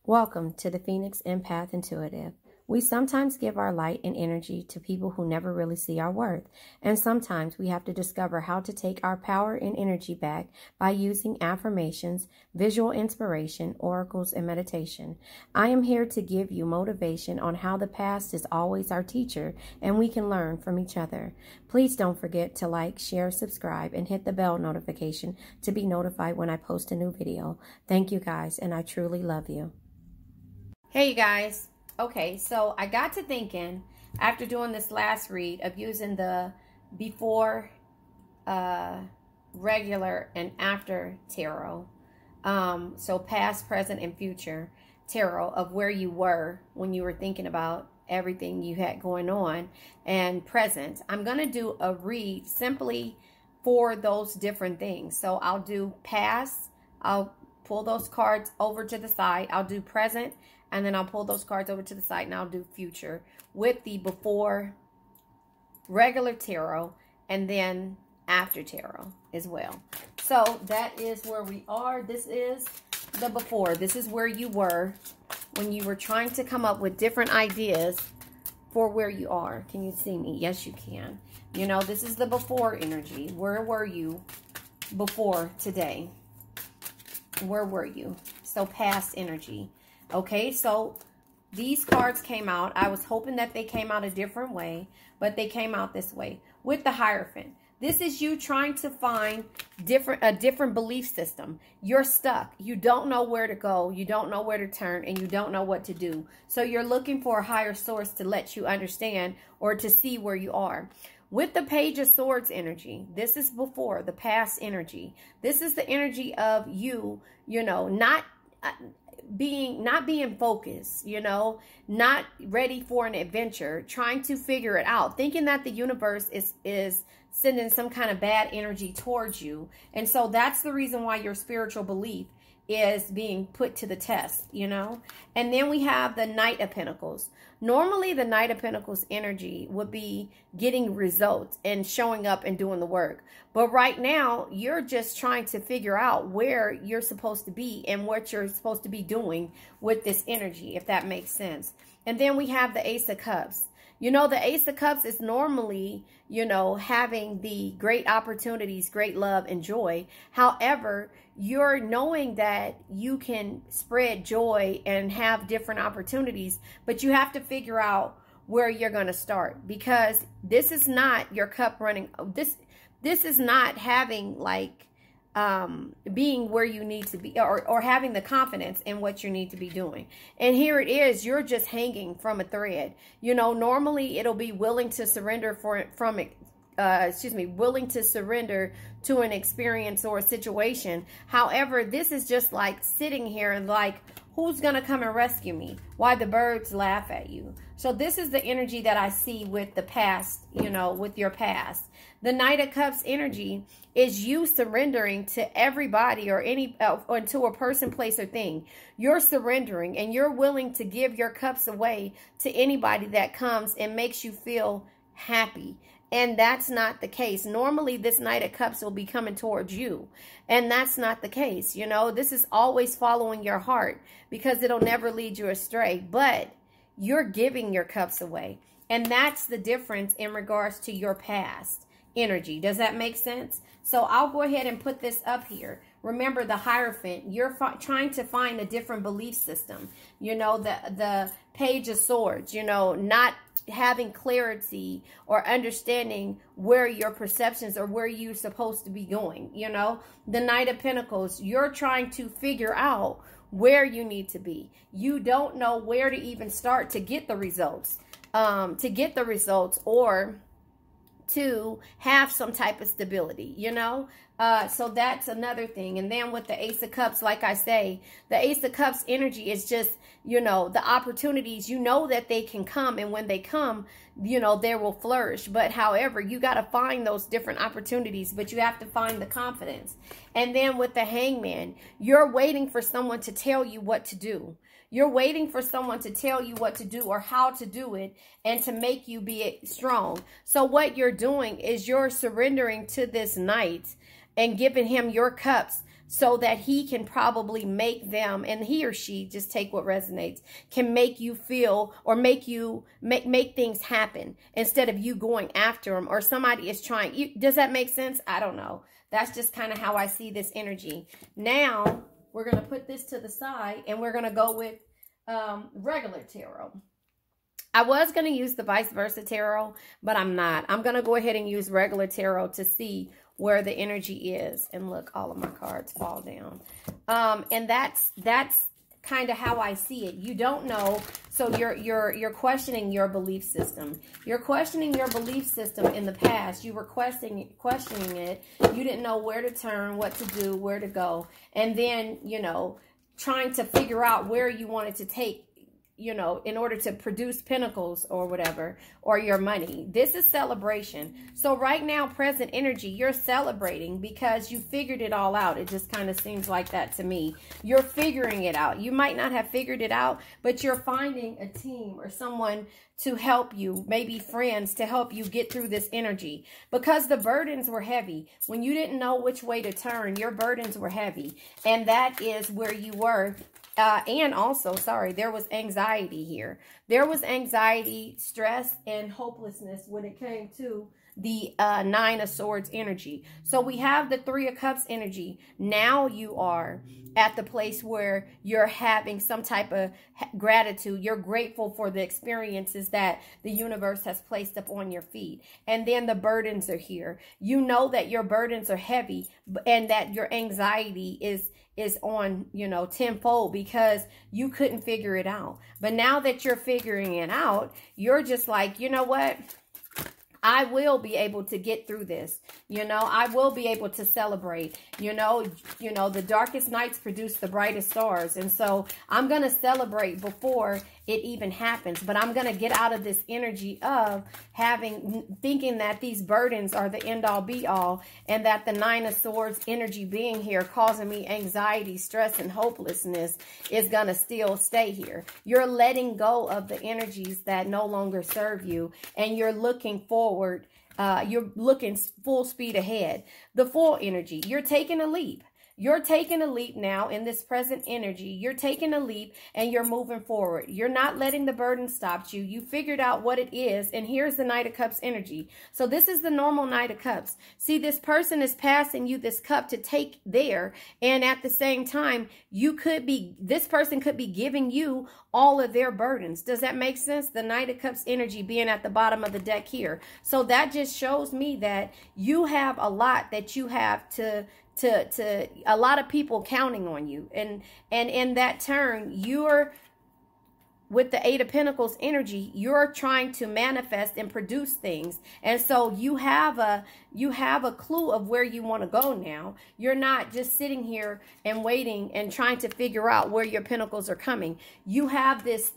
Welcome to the Phoenix Empath Intuitive. We sometimes give our light and energy to people who never really see our worth, and sometimes we have to discover how to take our power and energy back by using affirmations, visual inspiration, oracles, and meditation. I am here to give you motivation on how the past is always our teacher and we can learn from each other. Please don't forget to like, share, subscribe, and hit the bell notification to be notified when I post a new video. Thank you guys, and I truly love you. Hey you guys. Okay, so I got to thinking after doing this last read of using the before, regular, and after tarot. So past, present, and future tarot of where you were when you were thinking about everything you had going on, and present. I'm going to do a read simply for those different things. So I'll do past, I'll pull those cards over to the side, I'll do present, and then I'll pull those cards over to the side and I'll do future with the before regular tarot and then after tarot as well. So that is where we are. This is the before. This is where you were when you were trying to come up with different ideas for where you are. Can you see me? Yes, you can. You know, this is the before energy. Where were you before today? Where were you? So past energy. Okay, so these cards came out. I was hoping that they came out a different way, but they came out this way with the Hierophant. This is you trying to find a different belief system. You're stuck. You don't know where to go. You don't know where to turn, and you don't know what to do. So you're looking for a higher source to let you understand or to see where you are. With the Page of Swords energy, this is before, the past energy. This is the energy of you, you know, not being focused, you know, not ready for an adventure, trying to figure it out, thinking that the universe is sending some kind of bad energy towards you. And so that's the reason why your spiritual belief is being put to the test, you know. And then we have the Knight of Pentacles. Normally the Knight of Pentacles energy would be getting results and showing up and doing the work. But right now you're just trying to figure out where you're supposed to be and what you're supposed to be doing with this energy, if that makes sense. And then we have the Ace of Cups. You know, the Ace of Cups is normally, you know, having the great opportunities, great love and joy. However, you're knowing that you can spread joy and have different opportunities, but you have to figure out where you're going to start, because this is not your cup running. This is not having like being where you need to be, or having the confidence in what you need to be doing. And here it is, you're just hanging from a thread. You know, normally it'll be willing to surrender willing to surrender to an experience or a situation. However, this is just like sitting here and like, who's going to come and rescue me? Why the birds laugh at you. So this is the energy that I see with the past, you know, with your past. The Knight of Cups energy is you surrendering to everybody or or to a person, place, or thing. You're surrendering and you're willing to give your cups away to anybody that comes and makes you feel happy. And that's not the case. Normally, this Knight of Cups will be coming towards you. And that's not the case. You know, this is always following your heart, because it'll never lead you astray. But you're giving your cups away. And that's the difference in regards to your past energy. Does that make sense? So I'll go ahead and put this up here. Remember the Hierophant, you're trying to find a different belief system. You know, the Page of Swords, you know, not having clarity or understanding where your perceptions or where you're supposed to be going. You know, the Knight of Pentacles, you're trying to figure out where you need to be. You don't know where to even start to get the results, or to have some type of stability, you know. So that's another thing. And then with the Ace of Cups, like I say, the Ace of Cups energy is just, you know, the opportunities, you know that they can come, and when they come, you know, they will flourish. But however, you got to find those different opportunities, but you have to find the confidence. And then with the Hangman, you're waiting for someone to tell you what to do. You're waiting for someone to tell you what to do or how to do it, and to make you be strong. So what you're doing is you're surrendering to this Knight and giving him your cups so that he can probably make them, and he or she, just take what resonates, can make you feel or make you make things happen instead of you going after them, or somebody is trying. Does that make sense? I don't know. That's just kind of how I see this energy. Now, we're going to put this to the side, and we're going to go with regular tarot. I was going to use the vice versa tarot, but I'm not. I'm going to go ahead and use regular tarot to see where the energy is. And look, all of my cards fall down. And that's kind of how I see it. You don't know, so you're questioning your belief system. You're questioning your belief system in the past. You were questioning it. You didn't know where to turn, what to do, where to go. And then, you know, trying to figure out where you wanted to take, you know, in order to produce pentacles or whatever, or your money. This is celebration. So right now, present energy, you're celebrating because you figured it all out. It just kind of seems like that to me. You're figuring it out. You might not have figured it out, but you're finding a team or someone to help you, maybe friends, to help you get through this energy, because the burdens were heavy. When you didn't know which way to turn, your burdens were heavy. And that is where you were. And also, sorry, there was anxiety here. There was anxiety, stress, and hopelessness when it came to the Nine of Swords energy. So we have the Three of Cups energy. Now you are at the place where you're having some type of gratitude. You're grateful for the experiences that the universe has placed upon your feet. And then the burdens are here. You know that your burdens are heavy and that your anxiety is on, you know, tenfold because you couldn't figure it out. But now that you're figuring it out, you're just like, you know what? I will be able to get through this. You know, I will be able to celebrate. You know, the darkest nights produce the brightest stars. And so I'm going to celebrate before it even happens. But I'm going to get out of this energy of thinking that these burdens are the end all be all, and that the Nine of Swords energy being here causing me anxiety, stress, and hopelessness is going to still stay here. You're letting go of the energies that no longer serve you, and you're looking forward. You're looking full speed ahead. The Fool energy, you're taking a leap. You're taking a leap now in this present energy. You're taking a leap and you're moving forward. You're not letting the burden stop you. You figured out what it is. And here's the Knight of Cups energy. So this is the normal Knight of Cups. See, this person is passing you this cup to take there. And at the same time, this person could be giving you all of their burdens. Does that make sense? The Knight of Cups energy being at the bottom of the deck here. So that just shows me that you have a lot that you have to a lot of people counting on you. And in that turn, you're, with the Eight of Pentacles energy, you're trying to manifest and produce things. And so you have a clue of where you want to go now. You're not just sitting here and waiting and trying to figure out where your pentacles are coming. You have this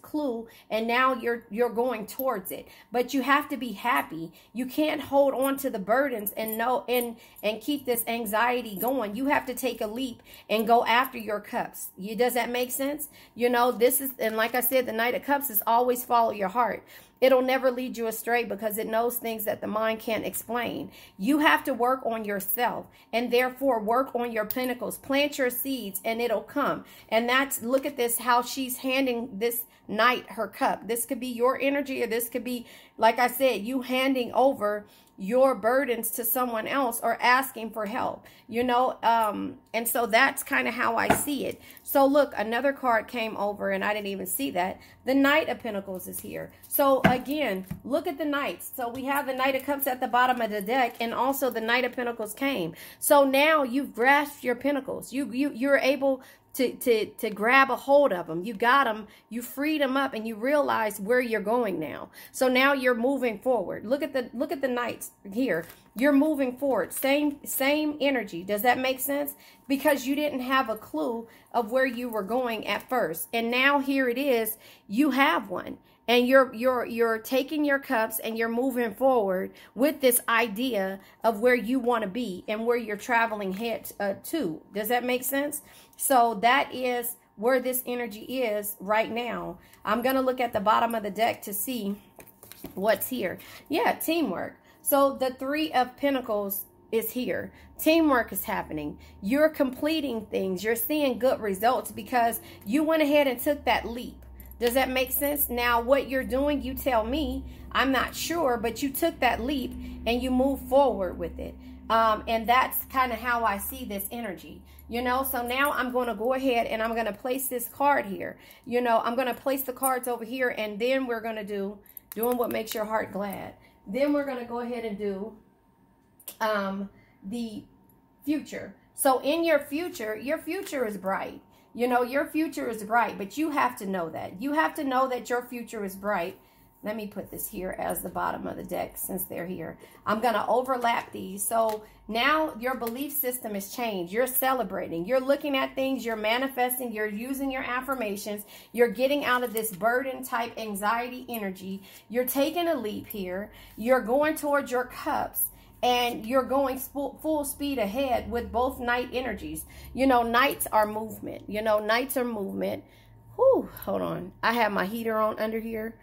clue, and now you're going towards it. But you have to be happy. You can't hold on to the burdens and keep this anxiety going. You have to take a leap and go after your cups. Does that make sense? You know, this is, and like I said, the Knight of Cups is always follow your heart. It'll never lead you astray because it knows things that the mind can't explain. You have to work on yourself, and therefore work on your pentacles. Plant your seeds and it'll come. And that's, look at this, how she's handing this knight her cup. This could be your energy, or this could be, like I said, you handing over your burdens to someone else or asking for help, you know. And so that's kind of how I see it. So look, another card came over and I didn't even see that. The Knight of Pentacles is here. So again, look at the Knights. So we have the Knight of Cups at the bottom of the deck, and also the Knight of Pentacles came. So now you've grasped your pentacles. You're able to grab a hold of them. You got them, you freed them up, and you realize where you're going now. So now you're moving forward. Look at the Knights here. You're moving forward. Same energy. Does that make sense? Because you didn't have a clue of where you were going at first. And now here it is, you have one. And you're taking your cups and you're moving forward with this idea of where you want to be and where you're traveling head to. Does that make sense? So that is where this energy is right now. I'm going to look at the bottom of the deck to see what's here. Yeah, teamwork. So the Three of Pentacles is here. Teamwork is happening. You're completing things. You're seeing good results because you went ahead and took that leap. Does that make sense? Now, what you're doing, you tell me. I'm not sure, but you took that leap and you move forward with it. And that's kind of how I see this energy, you know. So now I'm going to go ahead and I'm going to place this card here. You know, I'm going to place the cards over here, and then we're going to do doing what makes your heart glad. Then we're going to go ahead and do the future. So in your future is bright. You know, your future is bright, but you have to know that. You have to know that your future is bright. Let me put this here as the bottom of the deck since they're here. I'm going to overlap these. So now your belief system has changed. You're celebrating. You're looking at things. You're manifesting. You're using your affirmations. You're getting out of this burden type anxiety energy. You're taking a leap here. You're going towards your cups. And you're going full speed ahead with both night energies. You know, nights are movement. You know, nights are movement. Whew, hold on. I have my heater on under here.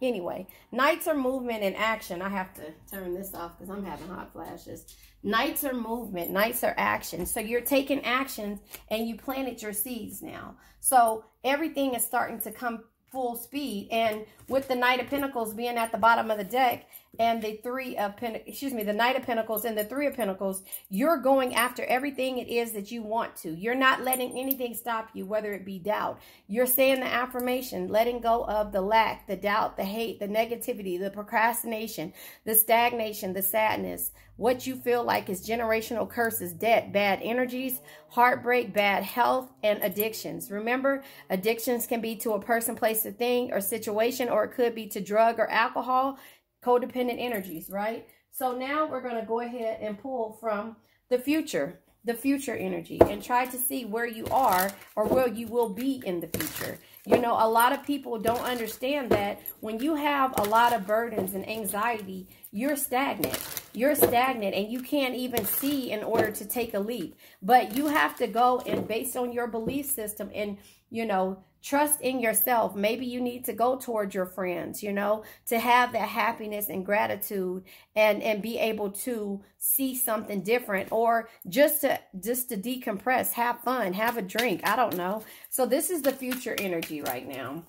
Anyway, nights are movement and action. I have to turn this off because I'm having hot flashes. Nights are movement. Nights are action. So you're taking actions and you planted your seeds now. So everything is starting to come full speed. And with the Knight of Pentacles being at the bottom of the deck, and the the Knight of Pentacles and the Three of Pentacles, you're going after everything it is that you want to. You're not letting anything stop you, whether it be doubt. You're saying the affirmation, letting go of the lack, the doubt, the hate, the negativity, the procrastination, the stagnation, the sadness, what you feel like is generational curses, debt, bad energies, heartbreak, bad health, and addictions. Remember, addictions can be to a person, place, a thing, or situation, or it could be to drug or alcohol. Codependent energies, right? So now we're going to go ahead and pull from the future energy, and try to see where you are or where you will be in the future. You know, a lot of people don't understand that when you have a lot of burdens and anxiety, you're stagnant. You're stagnant and you can't even see in order to take a leap. But you have to go and based on your belief system and, you know, trust in yourself. Maybe you need to go towards your friends, you know, to have that happiness and gratitude and be able to see something different, or just to decompress, have fun, have a drink. I don't know. So this is the future energy right now.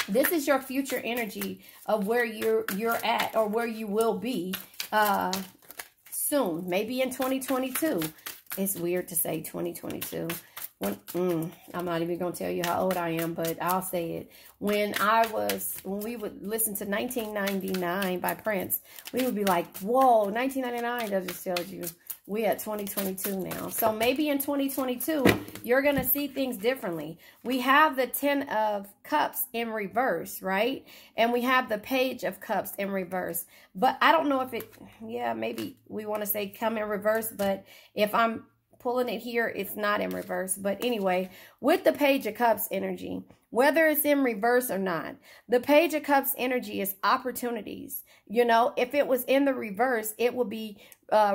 This is your future energy of where you're at or where you will be soon, maybe in 2022. It's weird to say 2022. I'm not even going to tell you how old I am, but I'll say it. When we would listen to 1999 by Prince, we would be like, whoa, 1999, that just tells you we at 2022 now. So maybe in 2022, you're going to see things differently. We have the 10 of Cups in reverse, right? And we have the Page of Cups in reverse. But I don't know if it, yeah, maybe we want to say come in reverse, but if I'm pulling it here, it's not in reverse. But anyway, with the Page of Cups energy, whether it's in reverse or not, the Page of Cups energy is opportunities. You know, if it was in the reverse, it would be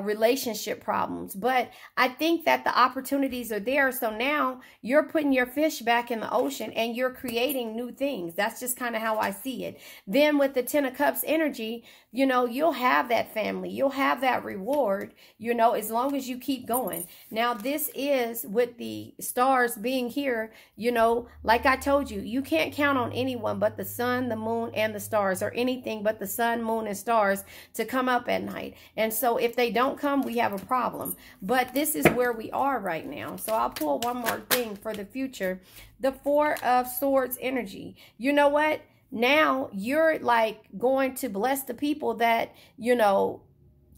relationship problems. But I think that the opportunities are there. So now you're putting your fish back in the ocean and you're creating new things. That's just kind of how I see it. Then with the 10 of Cups energy, you know, you'll have that family. You'll have that reward, you know, as long as you keep going. Now, this is with the stars being here, you know, like I told you, you can't count on anyone but the sun, the moon, and the stars, or anything but the sun, moon, and stars to come up at night. And so if they don't come, we have a problem. But this is where we are right now. So I'll pull one more thing for the future. The Four of Swords energy. You know what? Now you're like going to bless the people that, you know,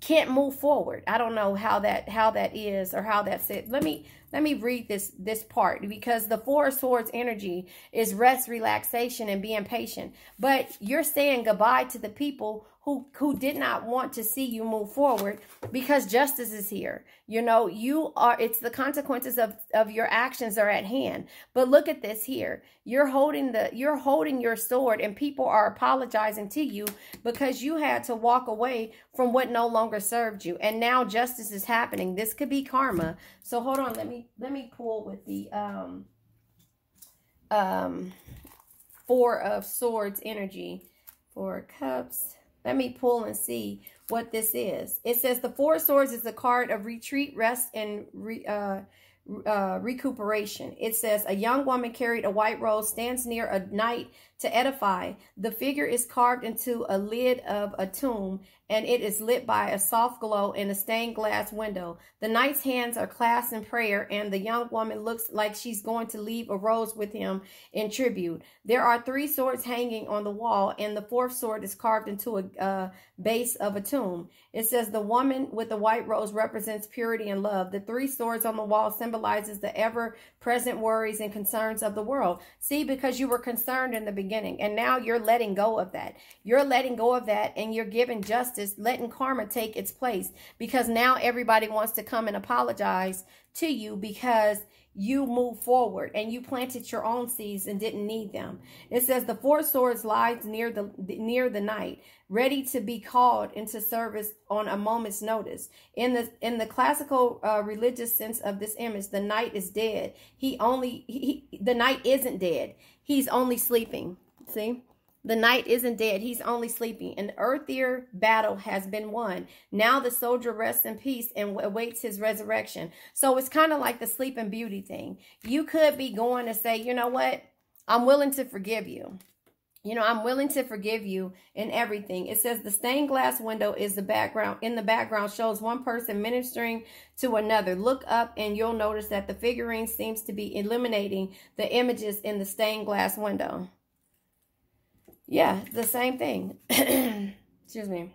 can't move forward. I don't know how that is or how that's it. Let me read this part, because the Four of Swords energy is rest, relaxation, and being patient. But you're saying goodbye to the people who did not want to see you move forward, because justice is here. You know, it's the consequences of your actions are at hand. But look at this here. You're holding your sword, and people are apologizing to you because you had to walk away from what no longer served you. And now justice is happening. This could be karma. So hold on, let me pull with the Four of Swords energy. Four of Cups. Let me pull and see what this is. It says the Four of Swords is a card of retreat, rest, and recuperation. It says a young woman carried a white rose stands near a knight to edify. The figure is carved into a lid of a tomb, and it is lit by a soft glow in a stained glass window. The knight's hands are clasped in prayer, and the young woman looks like she's going to leave a rose with him in tribute. There are 3 swords hanging on the wall, and the 4th sword is carved into a base of a tomb. It says the woman with the white rose represents purity and love. The 3 swords on the wall symbolizes the ever-present worries and concerns of the world. See, because you were concerned in the beginning, and now you're letting go of that. You're letting go of that, and you're giving justice, letting karma take its place, because now everybody wants to come and apologize to you because you moved forward and you planted your own seeds and didn't need them. It says the 4 swords lies near the knight, ready to be called into service on a moment's notice. In the classical religious sense of this image, the knight is dead. The knight isn't dead. He's only sleeping. See? The knight isn't dead. He's only sleeping. An earthier battle has been won. Now the soldier rests in peace and awaits his resurrection. So it's kind of like the Sleeping Beauty thing. You could be going to say, you know what? I'm willing to forgive you. You know, I'm willing to forgive you in everything. It says the stained glass window is the background. In the background shows one person ministering to another. Look up and you'll notice that the figurine seems to be illuminating the images in the stained glass window. Yeah, the same thing. Excuse me.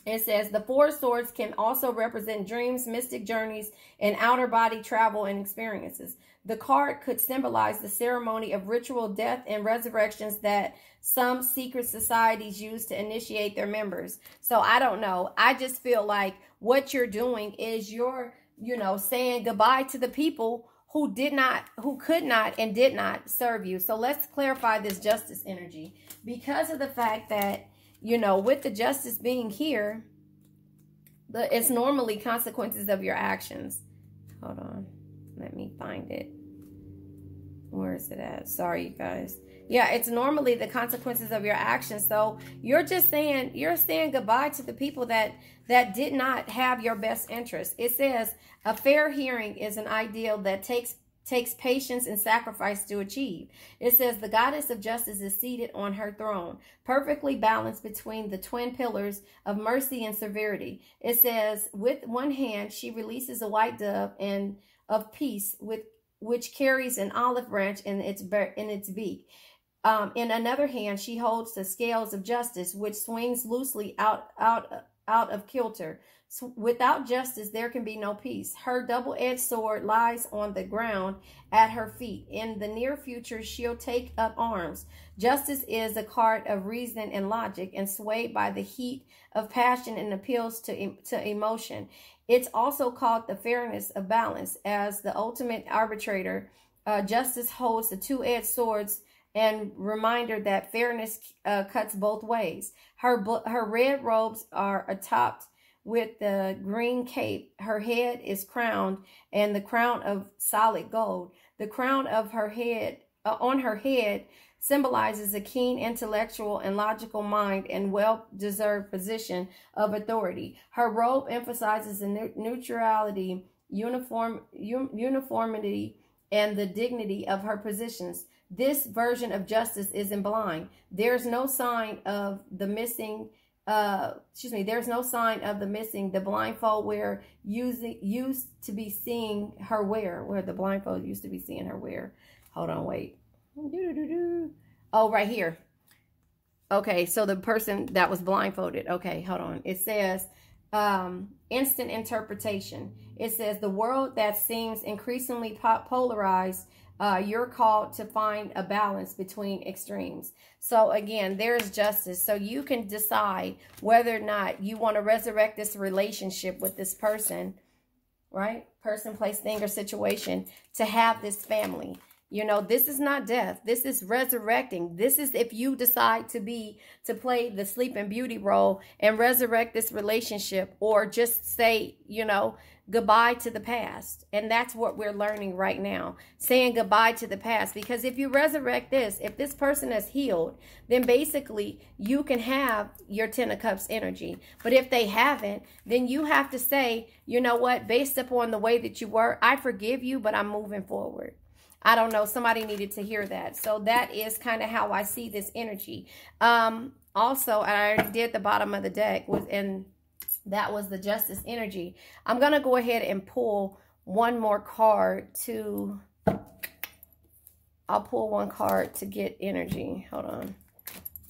It says the 4 swords can also represent dreams, mystic journeys, and outer body travel and experiences. The card could symbolize the ceremony of ritual death and resurrections that some secret societies use to initiate their members. So I don't know. I just feel like what you're doing is you're, saying goodbye to the people who could not and did not serve you. So let's clarify this justice energy. Because of the fact that, with the justice being here, it's normally consequences of your actions. Hold on. Let me find it. Where is it at? Sorry, you guys. Yeah, it's normally the consequences of your actions. So you're saying goodbye to the people that did not have your best interest. It says a fair hearing is an ideal that takes patience and sacrifice to achieve. It says the goddess of justice is seated on her throne, perfectly balanced between the twin pillars of mercy and severity. It says with one hand she releases a white dove and of peace which carries an olive branch in its beak. In another hand she holds the scales of justice, which swings loosely out of kilter. So without justice, there can be no peace. Her double-edged sword lies on the ground at her feet. In the near future, she'll take up arms. Justice is a card of reason and logic, and swayed by the heat of passion and appeals to emotion. It's also called the fairness of balance. As the ultimate arbitrator, justice holds the 2-edged swords and reminder that fairness cuts both ways. Her red robes are atop with the green cape. Her head is crowned, and the crown of solid gold. The crown of her head on her head symbolizes a keen intellectual and logical mind and well-deserved position of authority. Her robe emphasizes the neutrality, uniformity, and the dignity of her positions. This version of justice isn't blind. There's no sign of the missing. There's no sign of the missing. The blindfold where used to be seeing her wear. Where the blindfold used to be seeing her wear. Hold on, wait. Oh, right here. Okay, so the person that was blindfolded. Okay, hold on. It says instant interpretation. It says the world that seems increasingly polarized. You're called to find a balance between extremes. So again, there's justice. So you can decide whether or not you want to resurrect this relationship with this person, right? Person, place, thing, or situation to have this family. This is not death. This is resurrecting. This is if you decide to play the Sleeping Beauty role and resurrect this relationship, or just say, goodbye to the past. And that's what we're learning right now, saying goodbye to the past. Because if you resurrect this, if this person has healed, then basically you can have your 10 of Cups energy. But if they haven't, then you have to say, you know what, based upon the way that you were, I forgive you, but I'm moving forward. I don't know, somebody needed to hear that. So that is kind of how I see this energy. Also, I already did the bottom of the deck, and that was the Justice energy. I'm going to go ahead and pull one more card to... I'll pull one card to get energy. Hold on.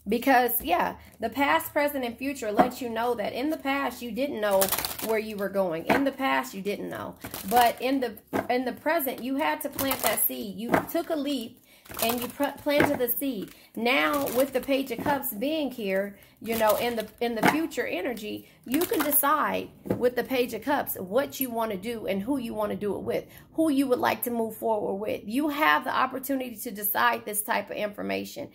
Because, yeah, the past, present, and future lets you know that in the past, you didn't know where you were going. In the past, you didn't know. But in the present, you had to plant that seed. You took a leap and you planted the seed. Now, with the Page of Cups being here, you know, in the future energy, you can decide with the Page of Cups what you want to do and who you want to do it with, who you would like to move forward with. You have the opportunity to decide this type of information.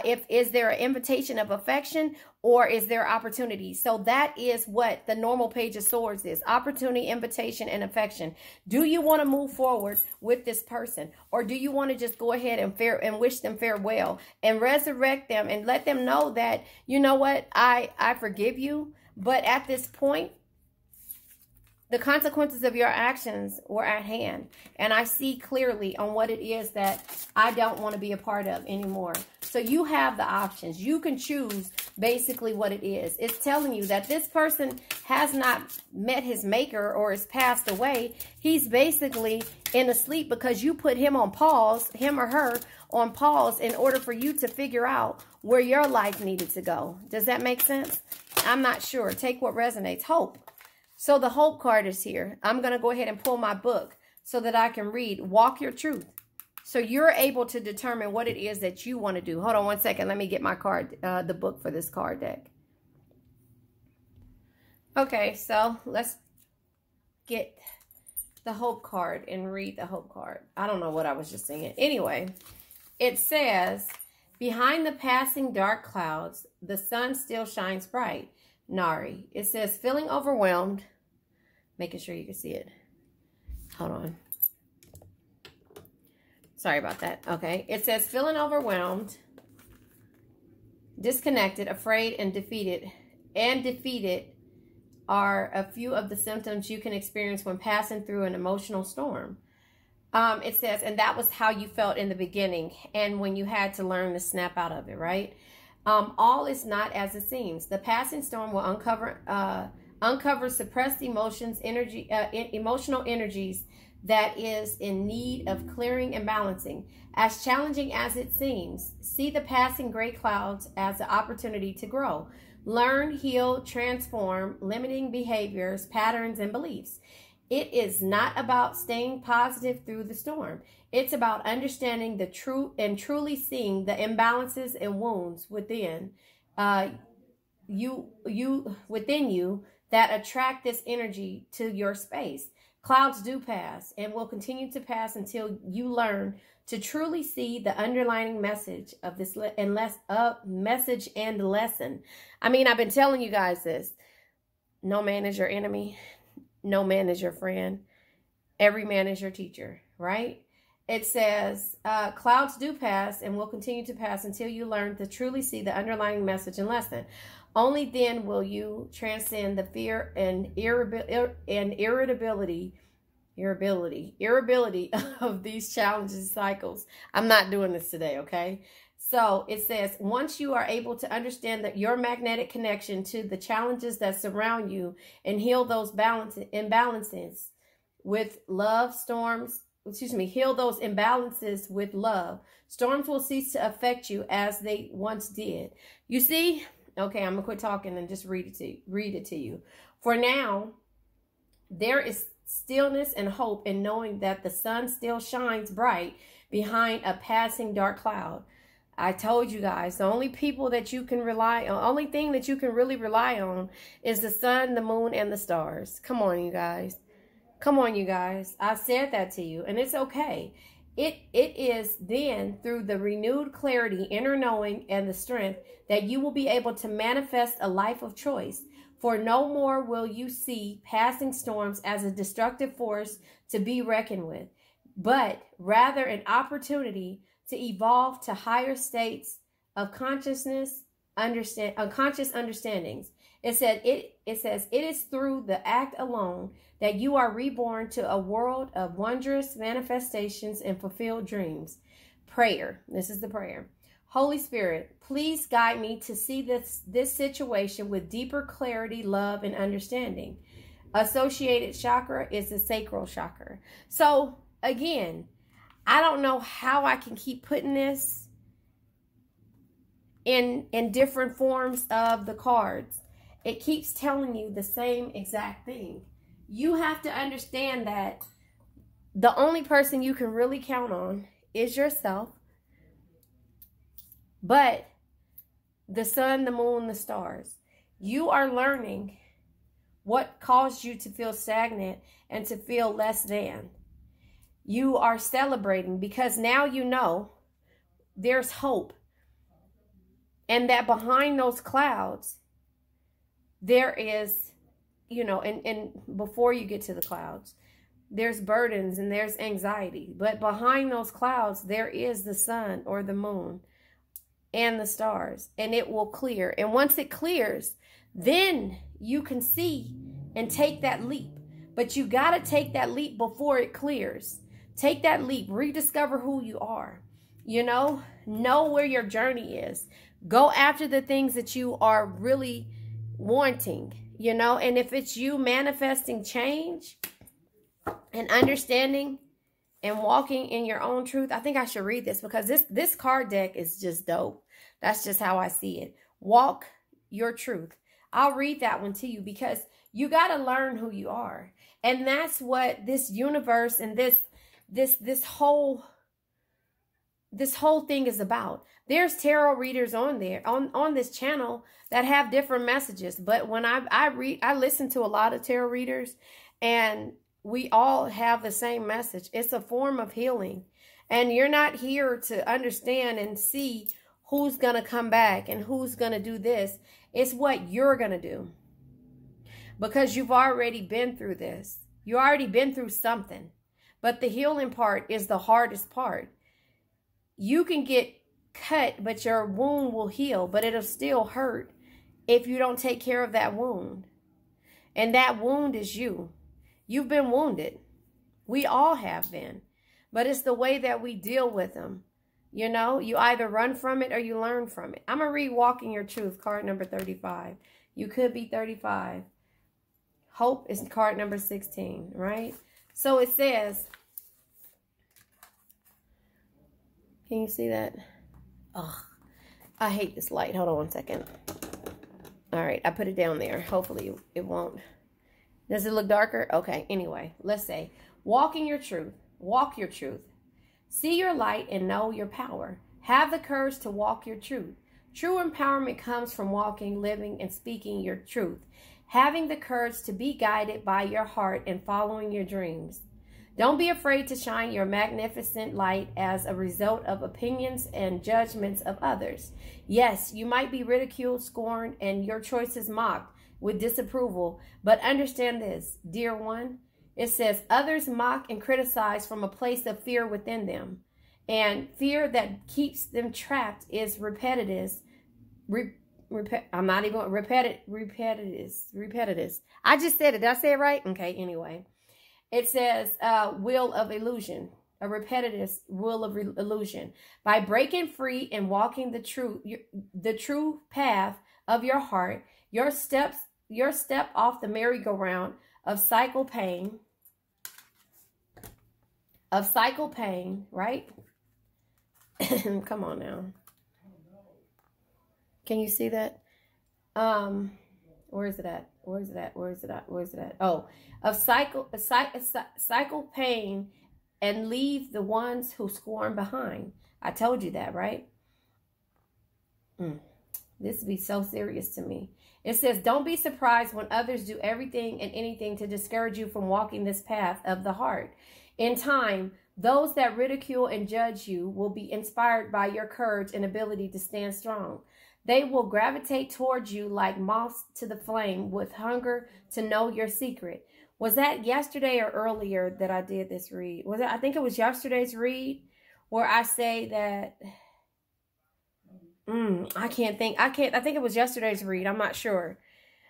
Is there an invitation of affection, or is there opportunity? So that is what the normal Page of Swords is: opportunity, invitation, and affection. Do you want to move forward with this person, or do you want to just go ahead and wish them farewell and resurrect them and let them know that, you know what, I forgive you, but at this point, the consequences of your actions were at hand. And I see clearly on what it is that I don't want to be a part of anymore. So you have the options. You can choose basically what it is. It's telling you that this person has not met his maker or has passed away. He's basically in a sleep because you put him on pause, him or her on pause, in order for you to figure out where your life needed to go. Does that make sense? I'm not sure. Take what resonates. Hope. So the Hope card is here. I'm going to go ahead and pull my book so that I can read Walk Your Truth. So you're able to determine what it is that you want to do. Hold on one second. Let me get my card, the book for this card deck. Okay, so let's get the Hope card and read the Hope card. I don't know what I was just saying. Anyway, it says, behind the passing dark clouds, the sun still shines bright. Nari. It says, feeling overwhelmed. Making sure you can see it. Hold on. Sorry about that. Okay. It says, feeling overwhelmed, disconnected, afraid, and defeated. And defeated are a few of the symptoms you can experience when passing through an emotional storm. It says, and that was how you felt in the beginning and when you had to learn to snap out of it, right? All is not as it seems. The passing storm will uncover suppressed emotions, emotional energies that is in need of clearing and balancing. As challenging as it seems, see the passing gray clouds as an opportunity to grow. Learn, heal, transform limiting behaviors, patterns, and beliefs. It is not about staying positive through the storm. It's about understanding the truth and truly seeing the imbalances and wounds within you that attract this energy to your space. Clouds do pass and will continue to pass until you learn to truly see the underlying message of this message and lesson. I mean, I've been telling you guys this. No man is your enemy. No man is your friend. Every man is your teacher, right? It says, clouds do pass and will continue to pass until you learn to truly see the underlying message and lesson. Only then will you transcend the fear and irritability of these challenges and cycles. I'm not doing this today, okay? So it says, once you are able to understand that your magnetic connection to the challenges that surround you and heal those imbalances with love, heal those imbalances with love, storms will cease to affect you as they once did. You see? Okay, I'm going to quit talking and just read it to you. For now, there is stillness and hope in knowing that the sun still shines bright behind a passing dark cloud. I told you guys, the only people that you can rely on, only thing that you can really rely on is the sun, the moon, and the stars. Come on, you guys. Come on, you guys. I said that to you, and it's okay. It is then through the renewed clarity, inner knowing, and the strength that you will be able to manifest a life of choice. For no more will you see passing storms as a destructive force to be reckoned with, but rather an opportunity to evolve to higher states of consciousness, unconscious understandings. It says it is through the act alone that you are reborn to a world of wondrous manifestations and fulfilled dreams. Prayer. This is the prayer. Holy Spirit, please guide me to see this situation with deeper clarity, love, and understanding. Associated chakra is the sacral chakra. So again, I don't know how I can keep putting this in different forms of the cards. It keeps telling you the same exact thing. You have to understand that the only person you can really count on is yourself. But the sun, the moon, the stars. You are learning what caused you to feel stagnant and to feel less than. You are celebrating because now you know there's hope. And that behind those clouds, there is, you know, and before you get to the clouds, there's burdens and there's anxiety. But behind those clouds, there is the sun or the moon and the stars, and it will clear. And once it clears, then you can see and take that leap. But you got to take that leap before it clears. Take that leap. Rediscover who you are. You know where your journey is. Go after the things that you are really wanting, you know. And if it's you manifesting change and understanding and walking in your own truth, I think I should read this because this card deck is just dope. That's just how I see it. Walk your truth. I'll read that one to you because you got to learn who you are. And that's what this universe and this whole thing is about. There's tarot readers on there, on this channel that have different messages. But when I listen to a lot of tarot readers, and we all have the same message. It's a form of healing. And you're not here to understand and see who's going to come back and who's going to do this. It's what you're going to do. Because you've already been through this. You already been through something. But the healing part is the hardest part. You can get cut, but your wound will heal. But it'll still hurt if you don't take care of that wound. And that wound is you. You've been wounded. We all have been. But it's the way that we deal with them. You know, you either run from it or you learn from it. I'm going to read Walking Your Truth, card number 35. You could be 35. Hope is card number 16, right? So it says, can you see that? Oh, I hate this light. Hold on one second. All right, I put it down there. Hopefully it won't. Does it look darker? Okay, anyway, let's say, walking your truth. Walk your truth. See your light and know your power. Have the courage to walk your truth. True empowerment comes from walking, living, and speaking your truth. Having the courage to be guided by your heart and following your dreams. Don't be afraid to shine your magnificent light as a result of opinions and judgments of others. Yes, you might be ridiculed, scorned, and your choices mocked with disapproval, but understand this, dear one. It says, others mock and criticize from a place of fear within them. And fear that keeps them trapped is repetitive. I'm not even repetitive. I just said it. Did I say it right? Okay, anyway. It says will of illusion. A repetitive will of illusion. By breaking free and walking the true path of your heart, your step off the merry-go-round of cycle pain, right? Come on now. Can you see that? Where is it at? Where is it at? Where is it at? Where is it at? Oh, of cycle pain and leave the ones who scorn behind. I told you that, right? This would be so serious to me. It says, don't be surprised when others do everything and anything to discourage you from walking this path of the heart. In time, those that ridicule and judge you will be inspired by your courage and ability to stand strong. They will gravitate towards you like moths to the flame with hunger to know your secret. Was that yesterday or earlier that I did this read? Was it? I think it was yesterday's read where I say that. I think it was yesterday's read. I'm not sure.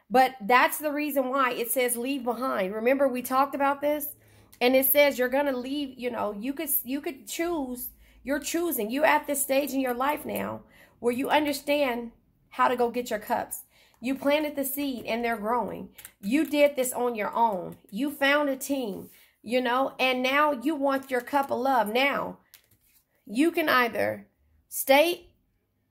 But that's the reason why it says leave behind. Remember, we talked about this? And it says you're going to leave, you know, you could choose. You're choosing. You're at this stage in your life now where you understand how to go get your cups. You planted the seed and they're growing. You did this on your own. You found a team, you know, and now you want your cup of love. Now, you can either stay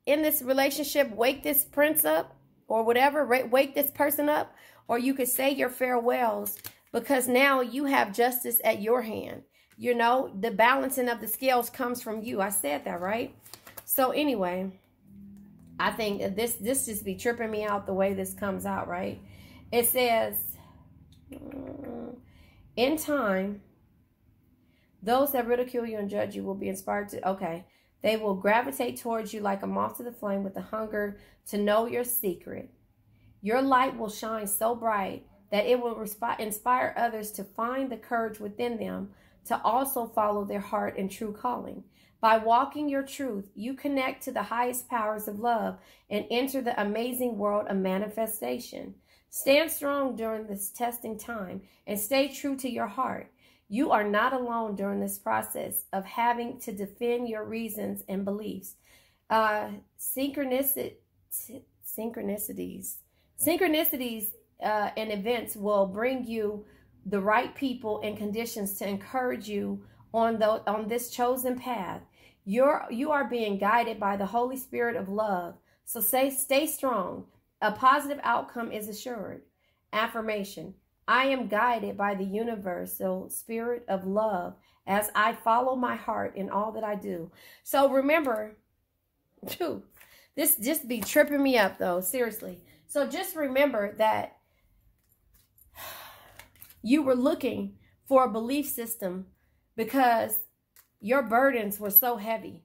in this relationship, wake this prince up or whatever, wake this person up, or you could say your farewells because now you have justice at your hand. You know, the balancing of the scales comes from you. I said that, right? So anyway, I think this just be tripping me out the way this comes out, right? It says, in time, those that ridicule you and judge you will be inspired to, okay, they will gravitate towards you like a moth to the flame with the hunger to know your secret. Your light will shine so bright that it will inspire others to find the courage within them to also follow their heart and true calling. By walking your truth, you connect to the highest powers of love and enter the amazing world of manifestation. Stand strong during this testing time and stay true to your heart. You are not alone during this process of having to defend your reasons and beliefs. Synchronicities and events will bring you the right people and conditions to encourage you on this chosen path. You are being guided by the Holy Spirit of love. So stay strong. A positive outcome is assured. Affirmation. I am guided by the universal spirit of love as I follow my heart in all that I do. So remember, this just be tripping me up though, seriously. So just remember that you were looking for a belief system because your burdens were so heavy.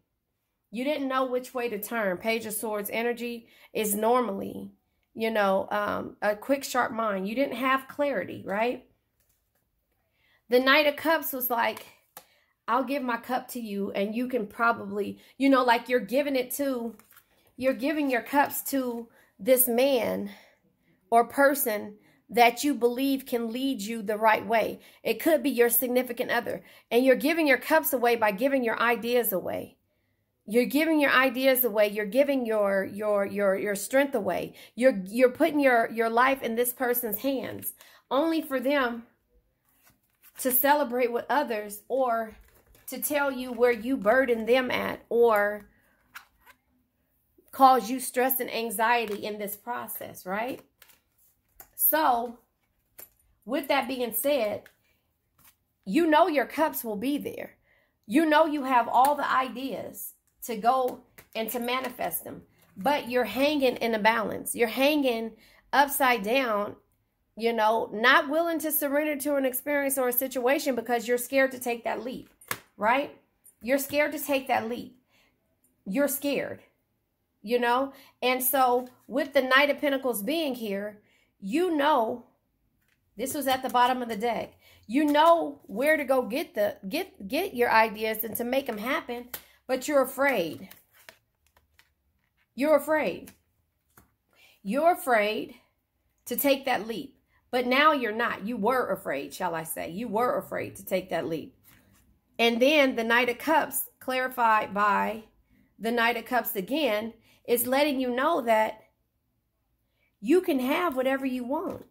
You didn't know which way to turn. Page of Swords energy is normally, you know, a quick, sharp mind. You didn't have clarity, right? The Knight of Cups was like, I'll give my cup to you and you can probably, you know, like you're giving your cups to this man or person that you believe can lead you the right way. It could be your significant other. And you're giving your cups away by giving your ideas away. You're giving your ideas away. You're giving your strength away. You're putting your life in this person's hands only for them to celebrate with others or to tell you where you burden them at or cause you stress and anxiety in this process, right? So, with that being said, you know your cups will be there. You know you have all the ideas to go and to manifest them. But you're hanging in a balance. You're hanging upside down, you know, not willing to surrender to an experience or a situation because you're scared to take that leap, right? You're scared to take that leap. You're scared, you know? And so, with the Knight of Pentacles being here, you know, this was at the bottom of the deck. You know where to go get your ideas and to make them happen, but you're afraid. You're afraid. You're afraid to take that leap. But now you're not. You were afraid, shall I say. You were afraid to take that leap. And then the Knight of Cups, clarified by the Knight of Cups again, is letting you know that you can have whatever you want.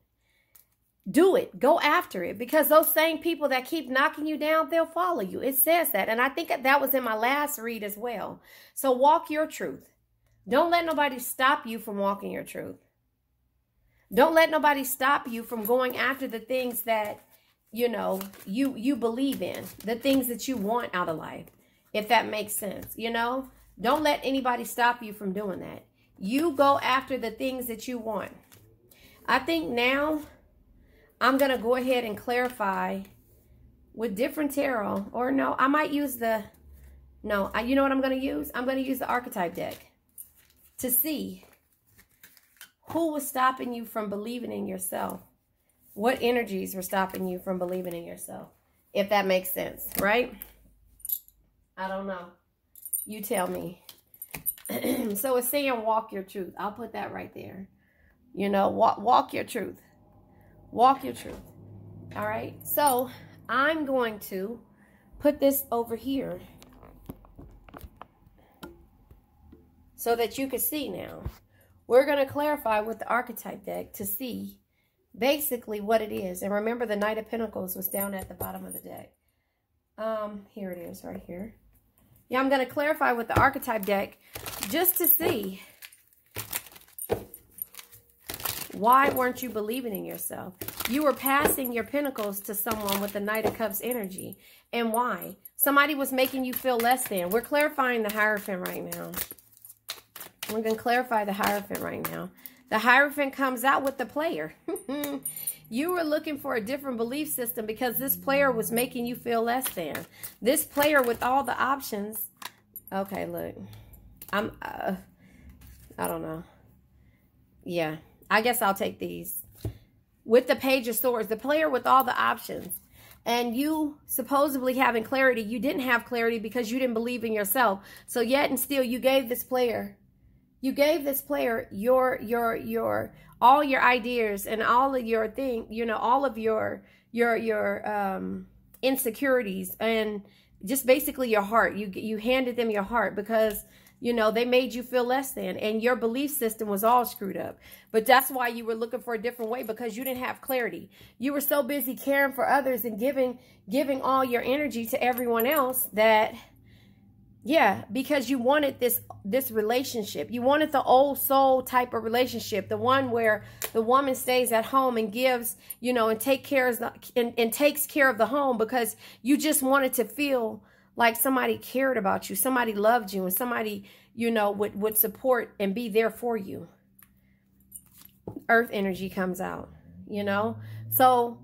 Do it. Go after it. Because those same people that keep knocking you down, they'll follow you. It says that. And I think that was in my last read as well. So walk your truth. Don't let nobody stop you from walking your truth. Don't let nobody stop you from going after the things that, you know, you believe in. The things that you want out of life. If that makes sense. You know, don't let anybody stop you from doing that. You go after the things that you want. I think now I'm going to go ahead and clarify with different tarot. Or no, I might use the... No, you know what I'm going to use? I'm going to use the archetype deck to see Who was stopping you from believing in yourself? What energies were stopping you from believing in yourself? If that makes sense, right? I don't know. You tell me. So it's saying walk your truth. I'll put that right there. You know, walk your truth. Walk your truth. All right. So I'm going to put this over here so that you can see now. We're going to clarify with the archetype deck to see basically what it is. And remember, the Knight of Pentacles was down at the bottom of the deck. Here it is right here. Yeah, I'm going to clarify with the archetype deck just to see why weren't you believing in yourself. You were passing your pentacles to someone with the Knight of Cups energy. And why? Somebody was making you feel less than. We're clarifying the Hierophant right now. We're going to clarify the Hierophant right now. The Hierophant comes out with the player. You were looking for a different belief system because this player was making you feel less than. This player with all the options. Okay, look. I don't know. Yeah, I guess I'll take these. With the Page of Swords, the player with all the options. And you supposedly having clarity, you didn't have clarity because you didn't believe in yourself. So yet and still you gave this player all your ideas and all of your all of your insecurities and just basically your heart. You handed them your heart because, they made you feel less than, and your belief system was all screwed up. But that's why you were looking for a different way, because you didn't have clarity. You were so busy caring for others and giving all your energy to everyone else that, yeah, because you wanted this relationship. You wanted the old soul type of relationship, the one where the woman stays at home and gives, and takes care of the home, because you just wanted to feel like somebody cared about you, somebody loved you, and somebody, would support and be there for you. Earth energy comes out, So,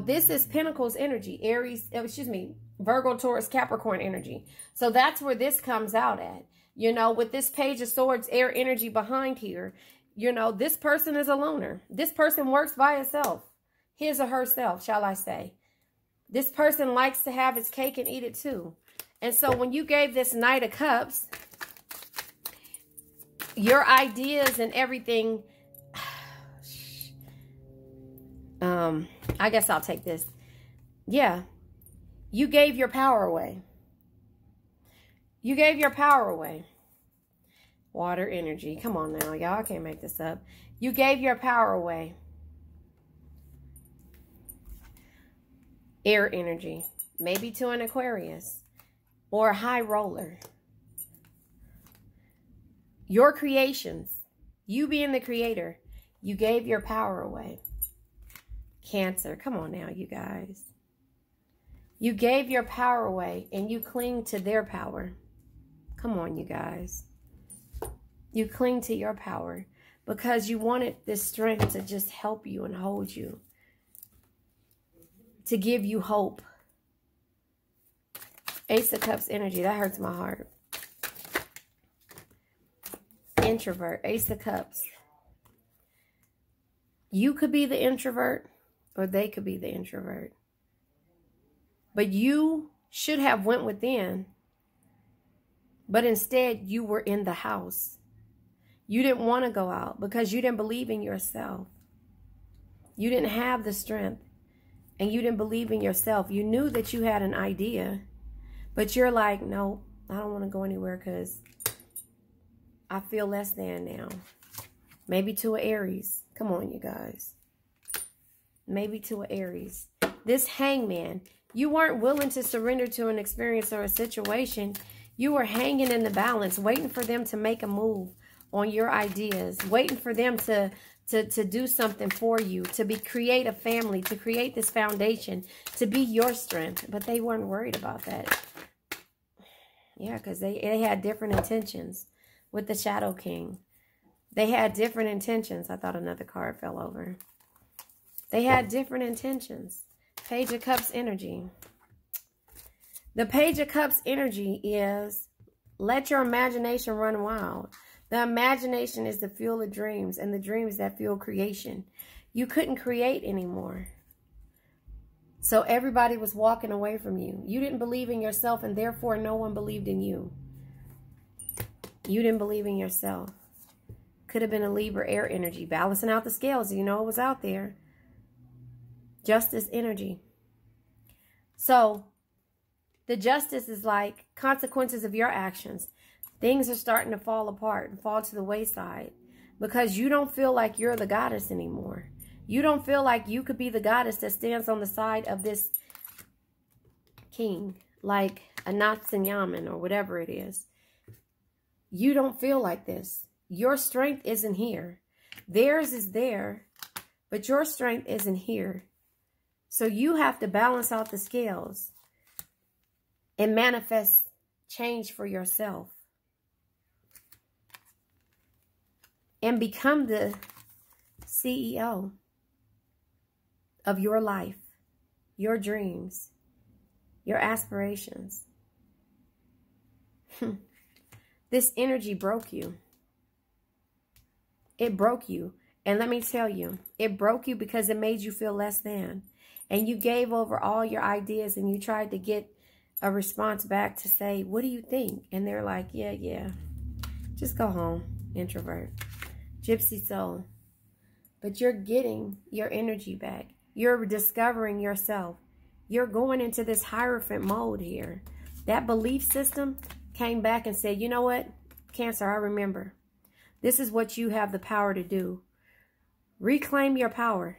this is Pentacles energy, Virgo, Taurus, Capricorn energy. So that's where this comes out at. With this Page of Swords, air energy behind here, this person is a loner. This person works by itself. His or herself, shall I say. This person likes to have his cake and eat it too. And so when you gave this Knight of Cups, your ideas and everything, I guess I'll take this. Yeah. You gave your power away. You gave your power away. Water energy. Come on now, y'all. I can't make this up. You gave your power away. Air energy. Maybe to an Aquarius or a high roller. Your creations. You being the creator. You gave your power away. Cancer. Come on now, you guys. You gave your power away and you cling to their power. Come on, you guys. You cling to your power because you wanted this strength to just help you and hold you. To give you hope. Ace of Cups energy. That hurts my heart. Introvert. Ace of Cups. You could be the introvert or they could be the introvert. But you should have went within. But instead, you were in the house. You didn't want to go out because you didn't believe in yourself. You didn't have the strength. And you didn't believe in yourself. You knew that you had an idea. But you're like, no, I don't want to go anywhere because I feel less than now. Maybe to an Aries. Come on, you guys. Maybe to an Aries. This Hangman. You weren't willing to surrender to an experience or a situation. You were hanging in the balance, waiting for them to make a move on your ideas, waiting for them to do something for you, to create a family, to create this foundation, to be your strength. But they weren't worried about that. Yeah, because they had different intentions with the Shadow King. They had different intentions. I thought another card fell over. They had different intentions. Page of Cups energy. The Page of Cups energy is let your imagination run wild. The imagination is the fuel of dreams, and the dreams that fuel creation. You couldn't create anymore. So everybody was walking away from you. You didn't believe in yourself, and therefore no one believed in you. You didn't believe in yourself. Could have been a Libra air energy, balancing out the scales. You know it was out there. Justice energy. So the justice is like consequences of your actions. Things are starting to fall apart and fall to the wayside because you don't feel like you're the goddess anymore. You don't feel like you could be the goddess that stands on the side of this king, like a Natsanyaman or whatever it is. You don't feel like this. Your strength isn't here. Theirs is there, but your strength isn't here. So you have to balance out the scales and manifest change for yourself. And become the CEO of your life, your dreams, your aspirations. This energy broke you. It broke you. And let me tell you, it broke you because it made you feel less than. And you gave over all your ideas and you tried to get a response back to say, what do you think? And they're like, yeah. Just go home, introvert. Gypsy soul. But you're getting your energy back. You're discovering yourself. You're going into this Hierophant mode here. That belief system came back and said, you know what? Cancer, I remember. This is what you have the power to do. Reclaim your power.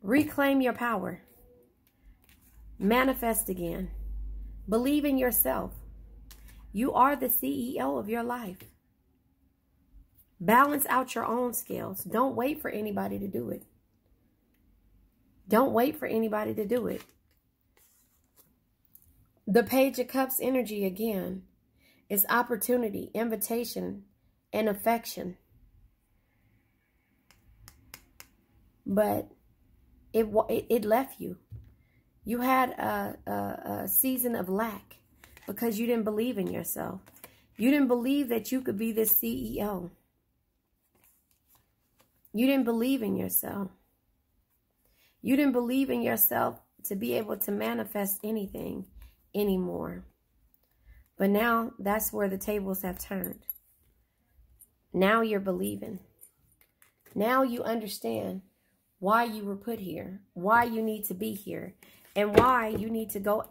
Reclaim your power. Manifest again. Believe in yourself. You are the CEO of your life. Balance out your own scales. Don't wait for anybody to do it. Don't wait for anybody to do it. The Page of Cups energy again is opportunity, invitation, and affection. But it left you. You had a season of lack because you didn't believe in yourself. You didn't believe that you could be this CEO. You didn't believe in yourself. You didn't believe in yourself to be able to manifest anything anymore. But now that's where the tables have turned. Now you're believing. Now you understand why you were put here, why you need to be here, and why you need to go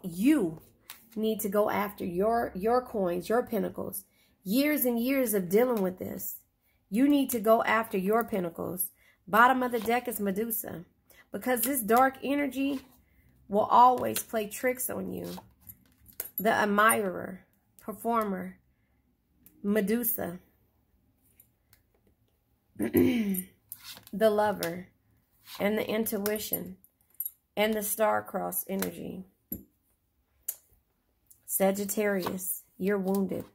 after your coins, your pinnacles. Years and years of dealing with this. You need to go after your pinnacles. Bottom of the deck is Medusa. Because this dark energy will always play tricks on you. The admirer, performer, Medusa. The lover, and the intuition, and the star-crossed energy. Sagittarius, you're wounded.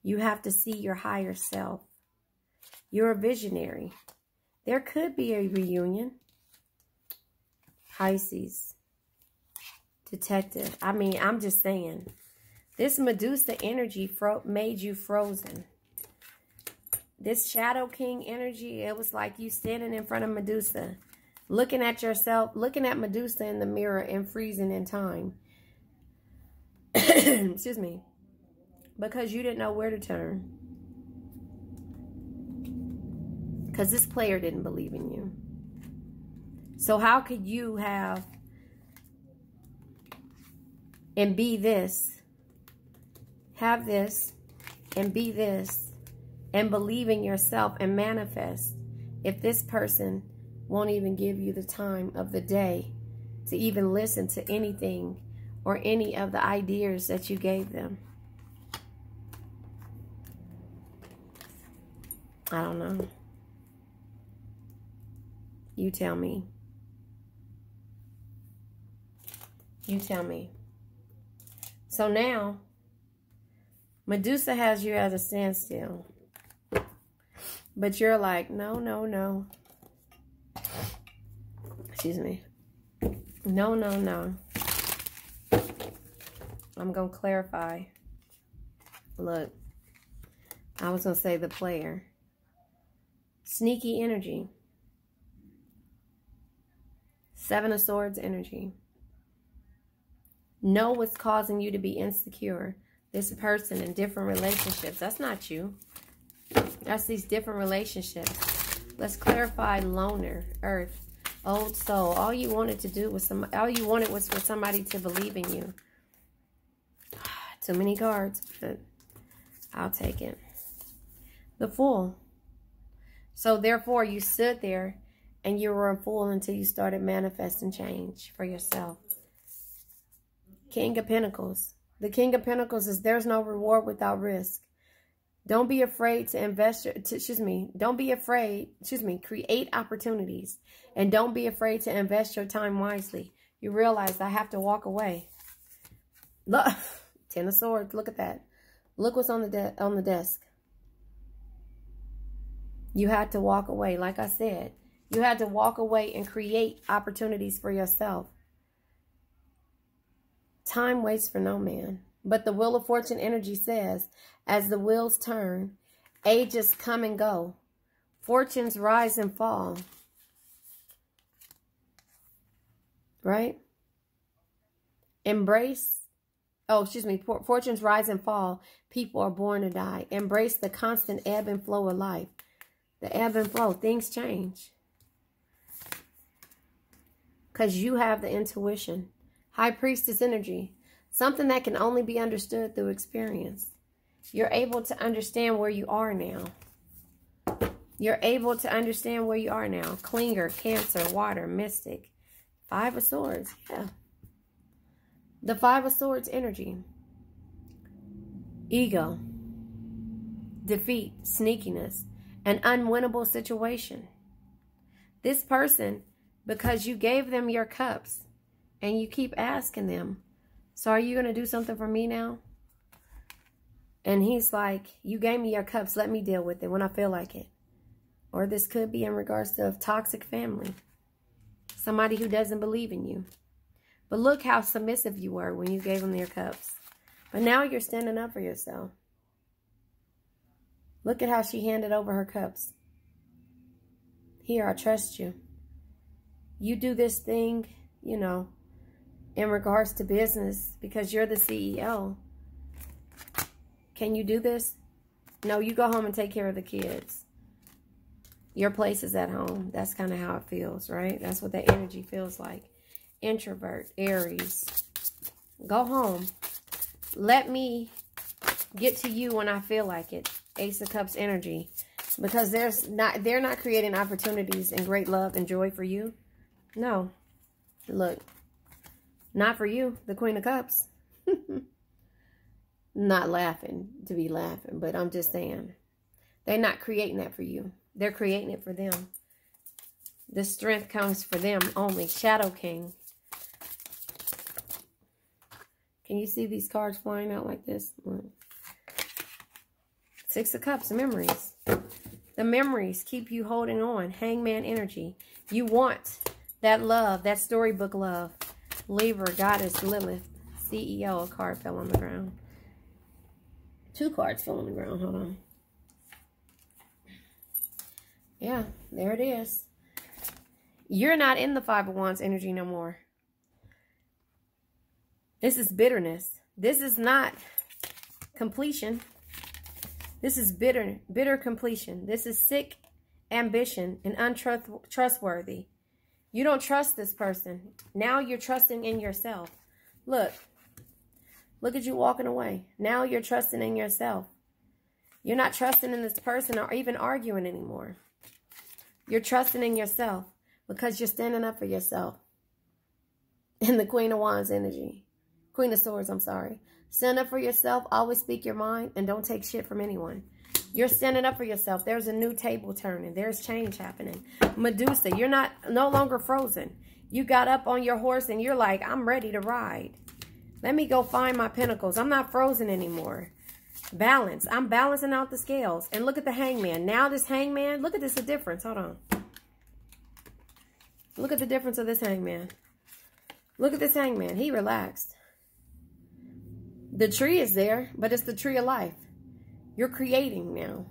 You have to see your higher self. You're a visionary. There could be a reunion. Pisces, detective. I mean, I'm just saying. This Medusa energy made you frozen. This Shadow King energy, it was like you standing in front of Medusa, looking at yourself, looking at Medusa in the mirror and freezing in time. Excuse me. Because you didn't know where to turn. Because this player didn't believe in you. So how could you have and be this, have this and be this and believe in yourself and manifest if this person won't even give you the time of the day to even listen to anything or any of the ideas that you gave them? I don't know. You tell me. You tell me. So now, Medusa has you at a standstill. But you're like, no, no, no. Excuse me. No, no, no. I'm going to clarify. Look. I was going to say the player. Sneaky energy. Seven of Swords energy. Know what's causing you to be insecure. This person in different relationships. That's not you. That's these different relationships. Let's clarify loner, earth, old soul. All you wanted to do was all you wanted was for somebody to believe in you. Too many cards, but I'll take it. The Fool. So therefore you stood there and you were a fool until you started manifesting change for yourself. King of Pentacles. The King of Pentacles is there's no reward without risk. Don't be afraid to invest don't be afraid, create opportunities. And don't be afraid to invest your time wisely. You realize I have to walk away. Look, Ten of Swords, look at that. Look what's on the desk. You had to walk away, like I said. You had to walk away and create opportunities for yourself. Time waits for no man. But the Wheel of Fortune energy says, as the wheels turn, ages come and go. Fortunes rise and fall. Right? Fortunes rise and fall. People are born to die. Embrace the constant ebb and flow of life. The ebb and flow. Things change. Because you have the intuition. High Priestess energy. Something that can only be understood through experience. You're able to understand where you are now. You're able to understand where you are now. Clinger, Cancer, Water, Mystic. Five of Swords. Yeah. The Five of Swords energy. Ego. Defeat. Sneakiness. An unwinnable situation. This person, because you gave them your cups and you keep asking them, so are you going to do something for me now? And he's like, you gave me your cups. Let me deal with it when I feel like it. Or this could be in regards to a toxic family. Somebody who doesn't believe in you. But look how submissive you were when you gave them your cups. But now you're standing up for yourself. Look at how she handed over her cups. Here, I trust you. You do this thing, you know, in regards to business because you're the CEO. Can you do this? No, you go home and take care of the kids. Your place is at home. That's kind of how it feels, right? That's what that energy feels like. Introvert, Aries. Go home. Let me get to you when I feel like it. Ace of Cups energy. Because they're not creating opportunities and great love and joy for you. No. Look. Not for you, the Queen of Cups. Not laughing to be laughing, but I'm just saying. They're not creating that for you. They're creating it for them. The strength comes for them only. Shadow King. Can you see these cards flying out like this? Look. Six of Cups, memories. The memories keep you holding on. Hangman energy. You want that love, that storybook love. Libra, Goddess, Lilith, CEO. A card fell on the ground. Two cards fell on the ground. Hold on. Yeah, there it is. You're not in the Five of Wands energy no more. This is bitterness. This is not completion. This is bitter completion. This is sick ambition and untrustworthy. You don't trust this person. Now you're trusting in yourself. Look. Look at you walking away. Now you're trusting in yourself. You're not trusting in this person or even arguing anymore. You're trusting in yourself because you're standing up for yourself. In the Queen of Wands energy. Queen of Swords, I'm sorry. Stand up for yourself. Always speak your mind and don't take shit from anyone. You're standing up for yourself. There's a new table turning. There's change happening. Medusa, you're no longer frozen. You got up on your horse and you're like, I'm ready to ride. Let me go find my pentacles. I'm not frozen anymore. Balance. I'm balancing out the scales. And look at the Hangman. Now this Hangman, look at this, the difference. Hold on. Look at the difference of this Hangman. Look at this Hangman. He relaxed. The tree is there, but it's the tree of life. You're creating now.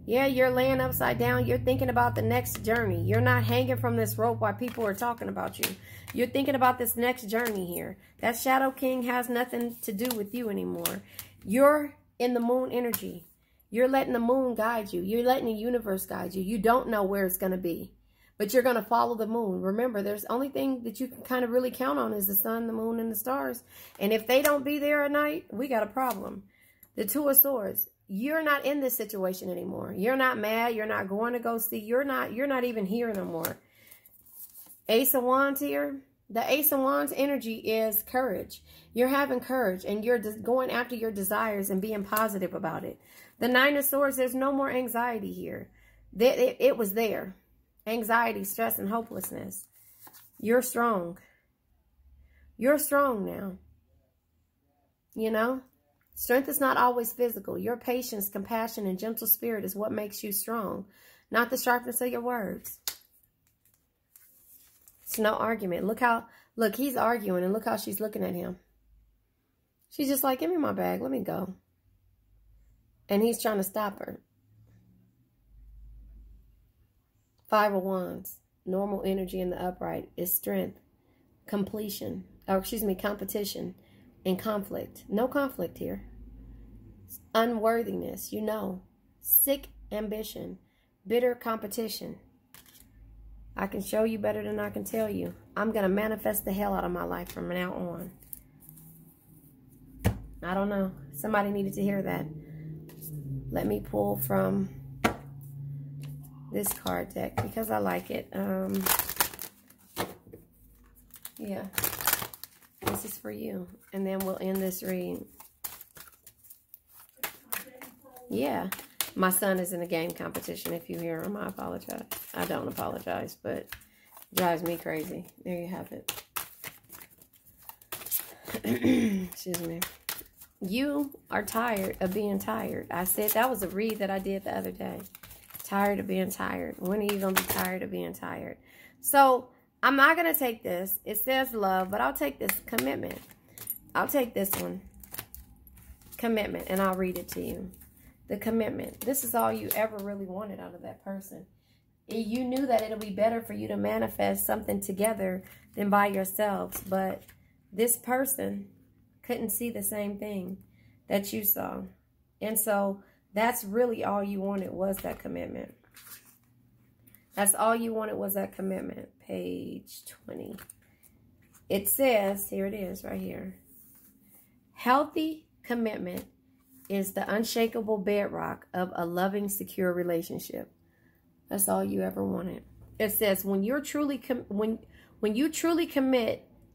Yeah, you're laying upside down. You're thinking about the next journey. You're not hanging from this rope while people are talking about you. You're thinking about this next journey here. That Shadow King has nothing to do with you anymore. You're in the moon energy. You're letting the moon guide you. You're letting the universe guide you. You don't know where it's going to be, but you're going to follow the moon. Remember, there's the only thing that you can kind of really count on is the sun, the moon, and the stars. And if they don't be there at night, we got a problem. The Two of Swords. You're not in this situation anymore. You're not mad. You're not going to go see. You're not even here no more. Ace of Wands here. The Ace of Wands energy is courage. You're having courage and you're just going after your desires and being positive about it. The Nine of Swords, there's no more anxiety here. It was there. Anxiety, stress, and hopelessness. You're strong. You're strong now. You know? Strength is not always physical. Your patience, compassion, and gentle spirit is what makes you strong, not the sharpness of your words. It's no argument. Look, he's arguing, and look how she's looking at him. She's just like, give me my bag, let me go. And he's trying to stop her. Five of Wands, normal energy in the upright is strength, completion, competition, and conflict. No conflict here. Unworthiness, you know. Sick ambition. Bitter competition. I can show you better than I can tell you. I'm going to manifest the hell out of my life from now on. I don't know. Somebody needed to hear that. Let me pull from this card deck because I like it. Yeah. This is for you. And then we'll end this reading. Yeah. My son is in a game competition. If you hear him, I apologize. I don't apologize, but it drives me crazy. There you have it. Excuse me. You are tired of being tired. I said that was a read that I did the other day. Tired of being tired. When are you going to be tired of being tired? So I'm not going to take this. It says love, but I'll take this commitment. I'll take this one. Commitment, and I'll read it to you. The commitment. This is all you ever really wanted out of that person. You knew that it'll be better for you to manifest something together than by yourselves, but this person couldn't see the same thing that you saw. And so that's really all you wanted was that commitment. That's all you wanted was that commitment. Page 20. It says, here it is right here. Healthy commitment is the unshakable bedrock of a loving, secure relationship. That's all you ever wanted. It says when you truly commit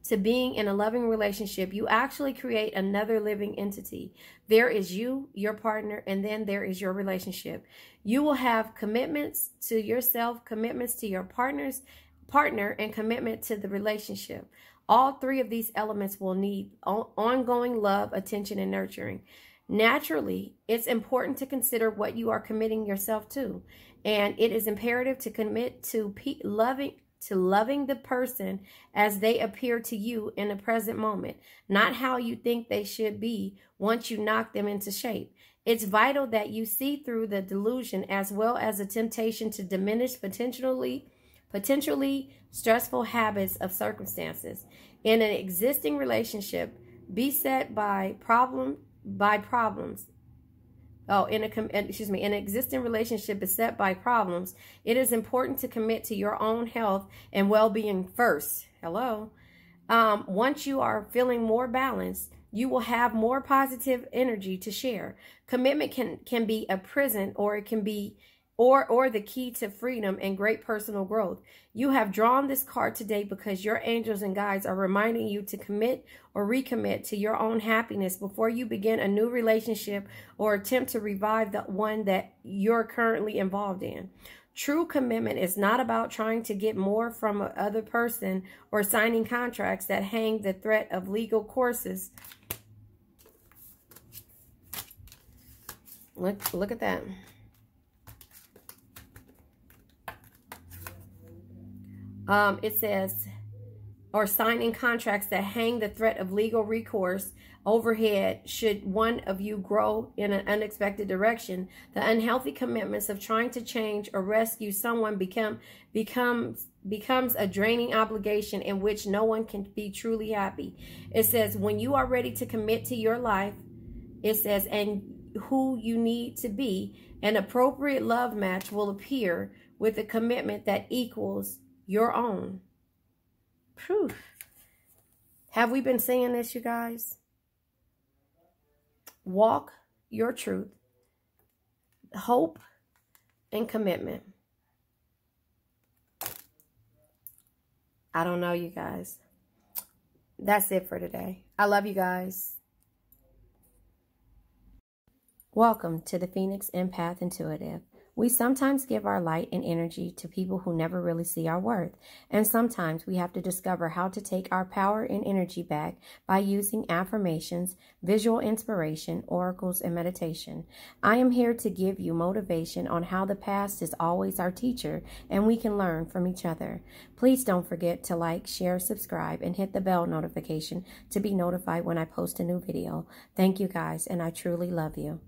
to being in a loving relationship, you actually create another living entity. There is you, your partner, and then there is your relationship. You will have commitments to yourself, commitments to your partner, and commitment to the relationship. All three of these elements will need ongoing love, attention, and nurturing. Naturally, it's important to consider what you are committing yourself to, and it is imperative to commit to loving the person as they appear to you in the present moment, not how you think they should be once you knock them into shape. It's vital that you see through the delusion as well as the temptation to diminish potentially stressful habits of circumstances. In an existing relationship, beset by problems. In an existing relationship beset by problems, it is important to commit to your own health and well-being first. Hello. Once you are feeling more balanced, you will have more positive energy to share. Commitment can be a prison, or it can be or the key to freedom and great personal growth. You have drawn this card today because your angels and guides are reminding you to commit or recommit to your own happiness before you begin a new relationship or attempt to revive the one that you're currently involved in. True commitment is not about trying to get more from another person or signing contracts that hang the threat of legal courses. Look at that. It says, or signing contracts that hang the threat of legal recourse overhead should one of you grow in an unexpected direction. The unhealthy commitments of trying to change or rescue someone becomes a draining obligation in which no one can be truly happy. It says, when you are ready to commit to your life, it says, and who you need to be, an appropriate love match will appear with a commitment that equals your own. Proof. Have we been saying this, you guys? Walk your truth, hope, and commitment. I don't know, you guys. That's it for today. I love you guys. Welcome to the Phoenix Empath Intuitive. We sometimes give our light and energy to people who never really see our worth, and sometimes we have to discover how to take our power and energy back by using affirmations, visual inspiration, oracles, and meditation. I am here to give you motivation on how the past is always our teacher and we can learn from each other. Please don't forget to like, share, subscribe, and hit the bell notification to be notified when I post a new video. Thank you guys, and I truly love you.